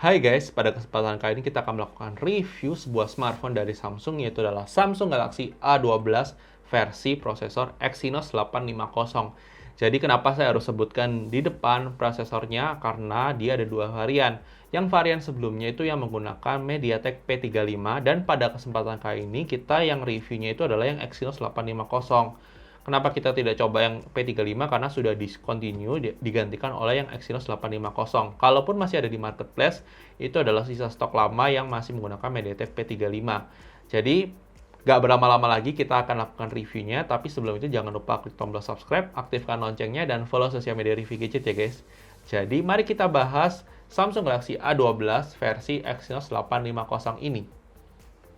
Hai guys, pada kesempatan kali ini kita akan melakukan review sebuah smartphone dari Samsung, yaitu adalah Samsung Galaxy A12 versi prosesor Exynos 850. Jadi kenapa saya harus sebutkan di depan prosesornya? Karena dia ada dua varian. Yang varian sebelumnya itu yang menggunakan MediaTek P35, dan pada kesempatan kali ini kita yang reviewnya itu adalah yang Exynos 850. Kenapa kita tidak coba yang P35? Karena sudah discontinue, digantikan oleh yang Exynos 850. Kalaupun masih ada di marketplace, itu adalah sisa stok lama yang masih menggunakan MediaTek P35. Jadi, nggak berlama-lama lagi kita akan lakukan reviewnya, tapi sebelum itu jangan lupa klik tombol subscribe, aktifkan loncengnya, dan follow sosial media review gadget ya guys. Jadi, mari kita bahas Samsung Galaxy A12 versi Exynos 850 ini.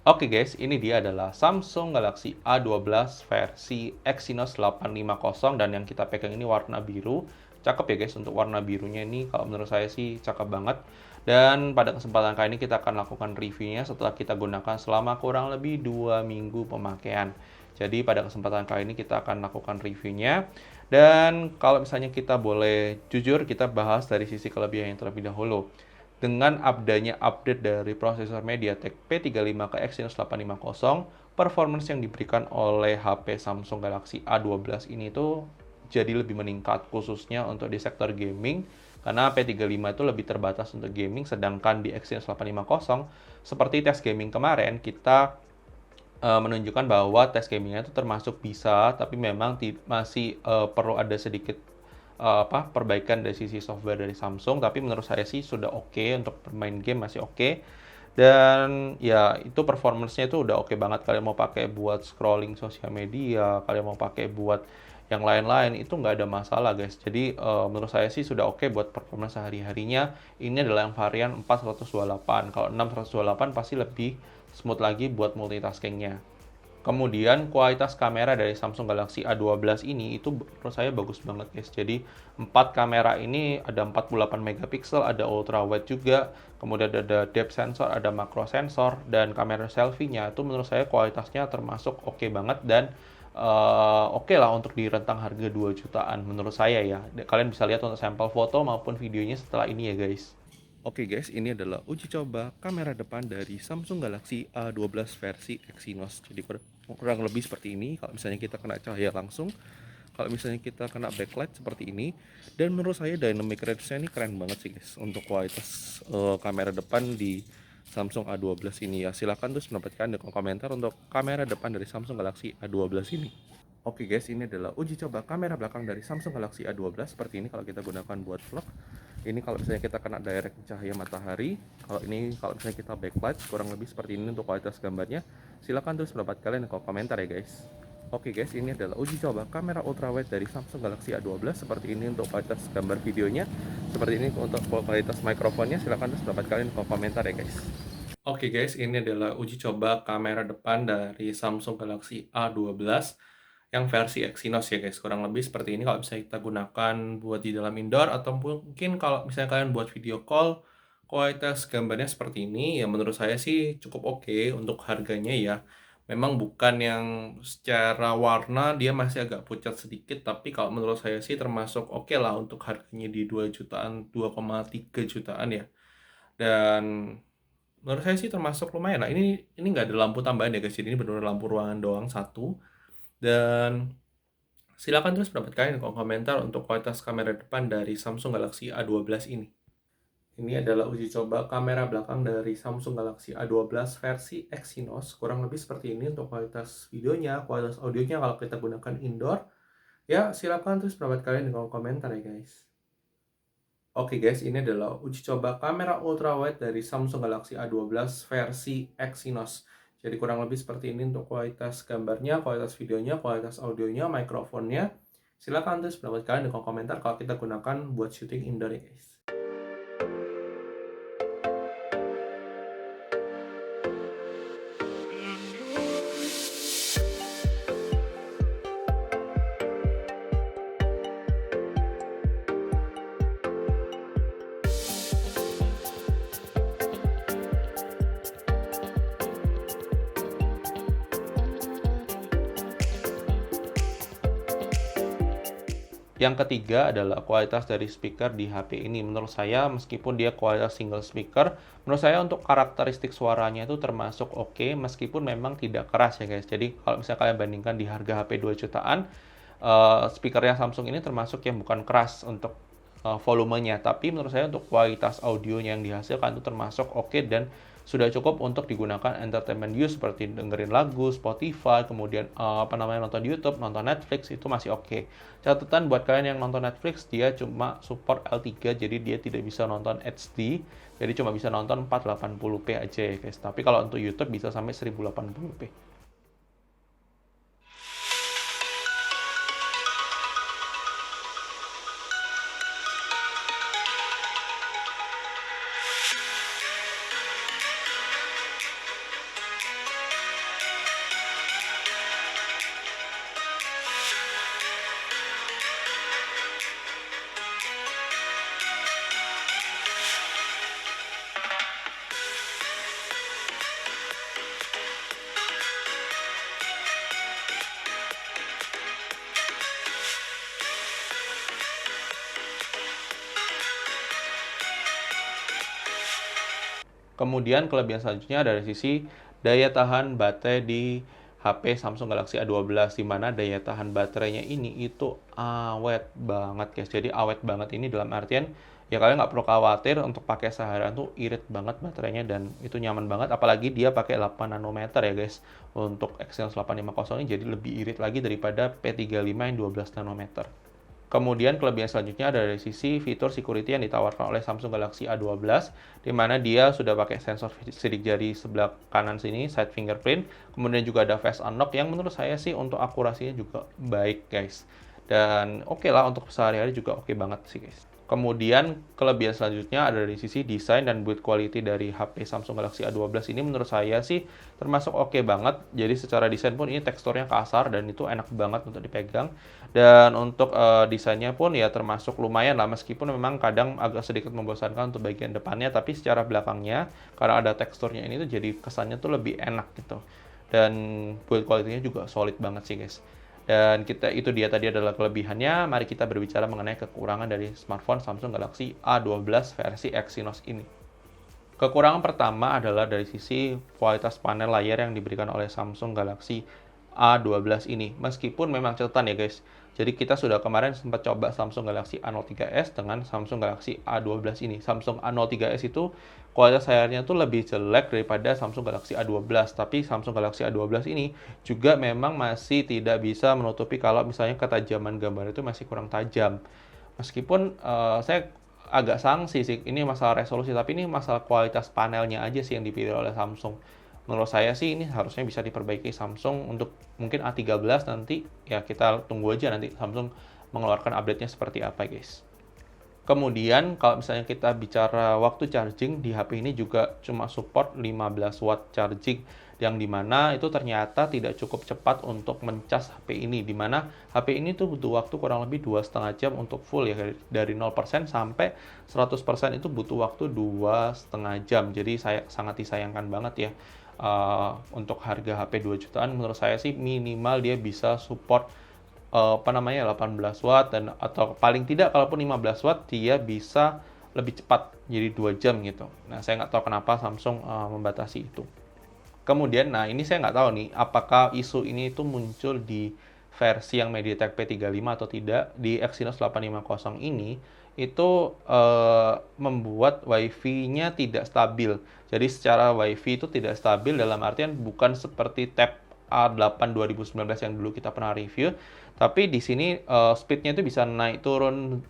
Oke guys, ini dia adalah Samsung Galaxy A12 versi Exynos 850, dan yang kita pegang ini warna biru. Cakep ya guys, untuk warna birunya ini kalau menurut saya sih cakep banget. Dan pada kesempatan kali ini kita akan lakukan reviewnya setelah kita gunakan selama kurang lebih 2 minggu pemakaian. Jadi pada kesempatan kali ini kita akan lakukan reviewnya. Dan kalau misalnya kita boleh jujur, kita bahas dari sisi kelebihan yang terlebih dahulu. Dengan adanya update dari prosesor MediaTek P35 ke Exynos 850, performance yang diberikan oleh HP Samsung Galaxy A12 ini tuh jadi lebih meningkat, khususnya untuk di sektor gaming, karena P35 itu lebih terbatas untuk gaming, sedangkan di Exynos 850, seperti tes gaming kemarin, kita menunjukkan bahwa tes gamingnya itu termasuk bisa, tapi memang masih perlu ada sedikit perbaikan dari sisi software dari Samsung, tapi menurut saya sih sudah oke untuk bermain game, masih oke. Dan ya itu performance-nya itu udah oke banget. Kalian mau pakai buat scrolling sosial media, kalian mau pakai buat yang lain-lain, itu nggak ada masalah guys. Jadi menurut saya sih sudah oke buat performance sehari-harinya. Ini adalah yang varian 4128. Kalau 6128 pasti lebih smooth lagi buat multitaskingnya. Kemudian kualitas kamera dari Samsung Galaxy A12 ini itu menurut saya bagus banget guys. Jadi 4 kamera ini ada 48 megapiksel, ada ultra wide juga, kemudian ada depth sensor, ada macro sensor, dan kamera selfie-nya itu menurut saya kualitasnya termasuk oke banget, dan oke lah untuk di rentang harga 2 jutaan menurut saya ya. Kalian bisa lihat untuk sampel foto maupun videonya setelah ini ya guys. Oke guys, ini adalah uji coba kamera depan dari Samsung Galaxy A12 versi Exynos. Jadi kurang lebih seperti ini. Kalau misalnya kita kena cahaya langsung, kalau misalnya kita kena backlight seperti ini. Dan menurut saya dynamic range-nya ini keren banget sih guys, untuk kualitas kamera depan di Samsung A12 ini ya. Silahkan terus mendapatkan di kolom komentar untuk kamera depan dari Samsung Galaxy A12 ini. Oke guys, ini adalah uji coba kamera belakang dari Samsung Galaxy A12 seperti ini kalau kita gunakan buat vlog. Ini kalau misalnya kita kena direct cahaya matahari. Kalau misalnya kita backlight, kurang lebih seperti ini untuk kualitas gambarnya. Silahkan terus pendapat kalian di kolom komentar ya guys. Oke guys, ini adalah uji coba kamera ultrawide dari Samsung Galaxy A12 seperti ini untuk kualitas gambar videonya. Seperti ini untuk kualitas mikrofonnya. Silahkan terus pendapat kalian di kolom komentar ya guys. Oke guys, ini adalah uji coba kamera depan dari Samsung Galaxy A12 yang versi Exynos ya guys. Kurang lebih seperti ini kalau misalnya kita gunakan buat di dalam indoor, atau mungkin kalau misalnya kalian buat video call, kualitas gambarnya seperti ini ya. Menurut saya sih cukup oke untuk harganya ya. Memang bukan yang secara warna dia masih agak pucat sedikit, tapi kalau menurut saya sih termasuk oke lah untuk harganya di 2 jutaan, 2,3 jutaan ya. Dan menurut saya sih termasuk lumayan lah. Ini nggak ada lampu tambahan ya guys. Jadi ini benar-benar lampu ruangan doang satu. Dan silakan terus pendapat kalian di kolom komentar untuk kualitas kamera depan dari Samsung Galaxy A12 ini. Ini adalah uji coba kamera belakang dari Samsung Galaxy A12 versi Exynos. Kurang lebih seperti ini untuk kualitas videonya, kualitas audionya kalau kita gunakan indoor. Ya, silakan terus pendapat kalian di kolom komentar ya guys. Oke guys, ini adalah uji coba kamera ultrawide dari Samsung Galaxy A12 versi Exynos. Jadi kurang lebih seperti ini untuk kualitas gambarnya, kualitas videonya, kualitas audionya, mikrofonnya. Silahkan terus pendapat kalian di kolom komentar kalau kita gunakan buat syuting indoor ya guys. Yang ketiga adalah kualitas dari speaker di HP ini. Menurut saya, meskipun dia kualitas single speaker, menurut saya untuk karakteristik suaranya itu termasuk oke, meskipun memang tidak keras ya guys. Jadi kalau misalnya kalian bandingkan di harga HP 2 jutaan, speakernya Samsung ini termasuk yang bukan keras untuk volumenya. Tapi menurut saya untuk kualitas audionya yang dihasilkan itu termasuk oke dan sudah cukup untuk digunakan entertainment use seperti dengerin lagu, Spotify, kemudian nonton YouTube, nonton Netflix itu masih oke. Catatan buat kalian yang nonton Netflix, dia cuma support L3, jadi dia tidak bisa nonton HD, jadi cuma bisa nonton 480p aja ya guys. Tapi kalau untuk YouTube bisa sampai 1080p. Kemudian kelebihan selanjutnya dari sisi daya tahan baterai di HP Samsung Galaxy A12, di mana daya tahan baterainya ini itu awet banget guys. Jadi awet banget ini dalam artian ya kalian nggak perlu khawatir untuk pakai seharian tuh irit banget baterainya dan itu nyaman banget. Apalagi dia pakai 8 nanometer ya guys untuk Exynos 850 ini, jadi lebih irit lagi daripada P35 yang 12 nanometer. Kemudian kelebihan selanjutnya ada dari sisi fitur security yang ditawarkan oleh Samsung Galaxy A12, di mana dia sudah pakai sensor sidik jari sebelah kanan sini, side fingerprint, kemudian juga ada face unlock yang menurut saya sih untuk akurasinya juga baik guys. Dan oke lah untuk sehari-hari juga oke banget sih guys. Kemudian kelebihan selanjutnya ada dari sisi desain dan build quality dari HP Samsung Galaxy A12 ini menurut saya sih termasuk oke banget. Jadi secara desain pun ini teksturnya kasar dan itu enak banget untuk dipegang. Dan untuk desainnya pun ya termasuk lumayan lah, meskipun memang kadang agak sedikit membosankan untuk bagian depannya, tapi secara belakangnya karena ada teksturnya ini tuh jadi kesannya tuh lebih enak gitu. Dan build quality-nya juga solid banget sih guys. Dan itu dia tadi adalah kelebihannya. Mari kita berbicara mengenai kekurangan dari smartphone Samsung Galaxy A12 versi Exynos ini. Kekurangan pertama adalah dari sisi kualitas panel layar yang diberikan oleh Samsung Galaxy A12 ini. Meskipun memang catatan ya guys. Jadi kita sudah kemarin sempat coba Samsung Galaxy A03s dengan Samsung Galaxy A12 ini. Samsung A03s itu kualitas layarnya tuh lebih jelek daripada Samsung Galaxy A12. Tapi Samsung Galaxy A12 ini juga memang masih tidak bisa menutupi kalau misalnya ketajaman gambar itu masih kurang tajam. Meskipun saya agak sangsi sih, ini masalah resolusi, tapi ini masalah kualitas panelnya aja sih yang dipilih oleh Samsung. Menurut saya sih ini harusnya bisa diperbaiki Samsung untuk mungkin A13 nanti, ya kita tunggu aja nanti Samsung mengeluarkan update-nya seperti apa guys. Kemudian kalau misalnya kita bicara waktu charging, di HP ini juga cuma support 15 watt charging, yang dimana itu ternyata tidak cukup cepat untuk mencas HP ini, dimana HP ini tuh butuh waktu kurang lebih 2,5 jam untuk full ya, dari 0% sampai 100% itu butuh waktu 2,5 jam. Jadi saya sangat disayangkan banget ya. Untuk harga HP 2 jutaan menurut saya sih minimal dia bisa support 18 watt dan atau paling tidak kalaupun 15 watt dia bisa lebih cepat jadi 2 jam gitu. Nah, saya nggak tahu kenapa Samsung membatasi itu. Kemudian, nah ini saya nggak tahu nih apakah isu ini itu muncul di versi yang MediaTek P35 atau tidak. Di Exynos 850 ini itu membuat WiFi-nya tidak stabil. Jadi secara WiFi itu tidak stabil dalam artian bukan seperti Tab A8 2019 yang dulu kita pernah review, tapi di sini speed-nya itu bisa naik turun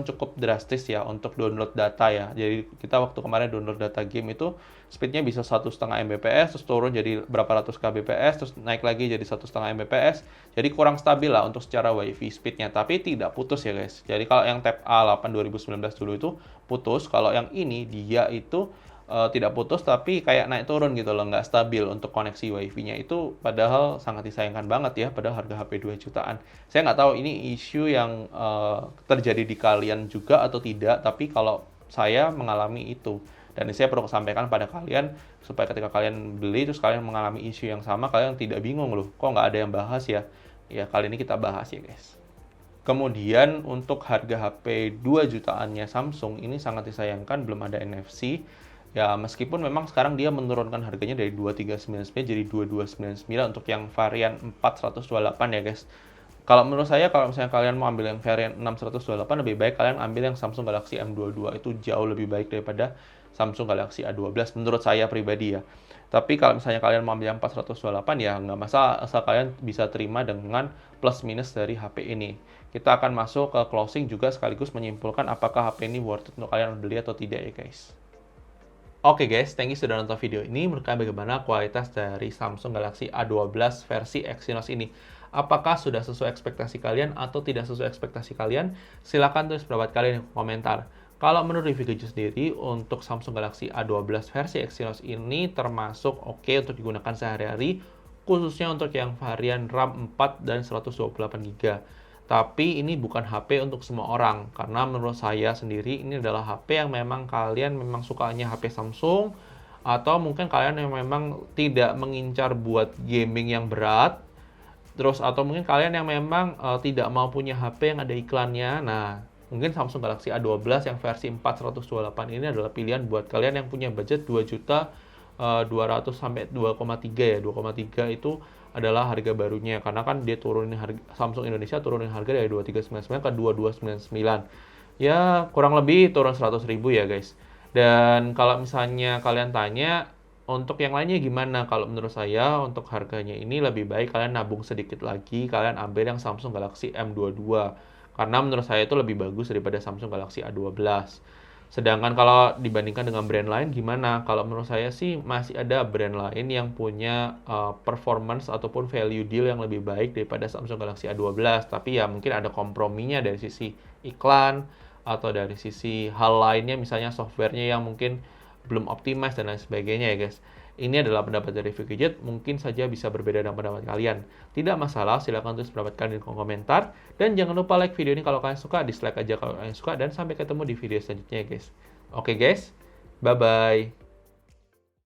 cukup drastis ya untuk download data ya. Jadi kita waktu kemarin download data game itu speed-nya bisa 1,5 Mbps, terus turun jadi berapa ratus Kbps, terus naik lagi jadi 1,5 Mbps. Jadi kurang stabil lah untuk secara WiFi speed-nya, tapi tidak putus ya guys. Jadi kalau yang Tab A8 2019 dulu itu putus, kalau yang ini dia itu tidak putus tapi kayak naik turun gitu loh, nggak stabil untuk koneksi WiFi-nya itu, padahal sangat disayangkan banget ya, padahal harga HP 2 jutaan. Saya nggak tahu ini isu yang terjadi di kalian juga atau tidak, tapi kalau saya mengalami itu. Dan saya perlu sampaikan pada kalian, supaya ketika kalian beli, terus kalian mengalami isu yang sama, kalian tidak bingung loh, kok nggak ada yang bahas ya? Ya kali ini kita bahas ya guys. Kemudian untuk harga HP 2 jutaannya Samsung ini sangat disayangkan belum ada NFC. Ya meskipun memang sekarang dia menurunkan harganya dari 2399 jadi 2299 untuk yang varian 4128 ya guys. Kalau menurut saya kalau misalnya kalian mau ambil yang varian 6128 lebih baik kalian ambil yang Samsung Galaxy M22 itu jauh lebih baik daripada Samsung Galaxy A12 menurut saya pribadi ya. Tapi kalau misalnya kalian mau ambil yang 428 ya nggak masalah asal kalian bisa terima dengan plus minus dari HP ini. Kita akan masuk ke closing juga sekaligus menyimpulkan apakah HP ini worth it untuk kalian beli atau tidak ya guys. Oke guys, thank you sudah nonton video ini. Menurut kalian bagaimana kualitas dari Samsung Galaxy A12 versi Exynos ini? Apakah sudah sesuai ekspektasi kalian atau tidak sesuai ekspektasi kalian? Silahkan tulis pendapat kalian di komentar. Kalau menurut review Gadget sendiri, untuk Samsung Galaxy A12 versi Exynos ini termasuk oke untuk digunakan sehari-hari, khususnya untuk yang varian RAM 4 dan 128GB. Tapi ini bukan HP untuk semua orang, karena menurut saya sendiri ini adalah HP yang memang kalian memang sukanya HP Samsung, atau mungkin kalian yang memang tidak mengincar buat gaming yang berat, terus atau mungkin kalian yang memang tidak mau punya HP yang ada iklannya. Nah, mungkin Samsung Galaxy A12 yang versi 4128 ini adalah pilihan buat kalian yang punya budget 2 juta 200 sampai 2,3 ya. 2,3 itu adalah harga barunya karena kan dia turunin harga, Samsung Indonesia turunin harga dari 2399 ke 2299. Ya, kurang lebih turun 100.000 ya, guys. Dan kalau misalnya kalian tanya untuk yang lainnya gimana? Kalau menurut saya untuk harganya ini lebih baik kalian nabung sedikit lagi, kalian ambil yang Samsung Galaxy M22. Karena menurut saya itu lebih bagus daripada Samsung Galaxy A12. Sedangkan kalau dibandingkan dengan brand lain gimana? Kalau menurut saya sih masih ada brand lain yang punya performance ataupun value deal yang lebih baik daripada Samsung Galaxy A12. Tapi ya mungkin ada komprominya dari sisi iklan atau dari sisi hal lainnya, misalnya softwarenya yang mungkin belum optimize dan lain sebagainya ya guys. Ini adalah pendapat dari Review Gadget, mungkin saja bisa berbeda dengan pendapat kalian. Tidak masalah, silahkan tulis pendapat kalian di kolom komentar. Dan jangan lupa like video ini kalau kalian suka, dislike aja kalau kalian suka, dan sampai ketemu di video selanjutnya guys. Oke guys, bye-bye.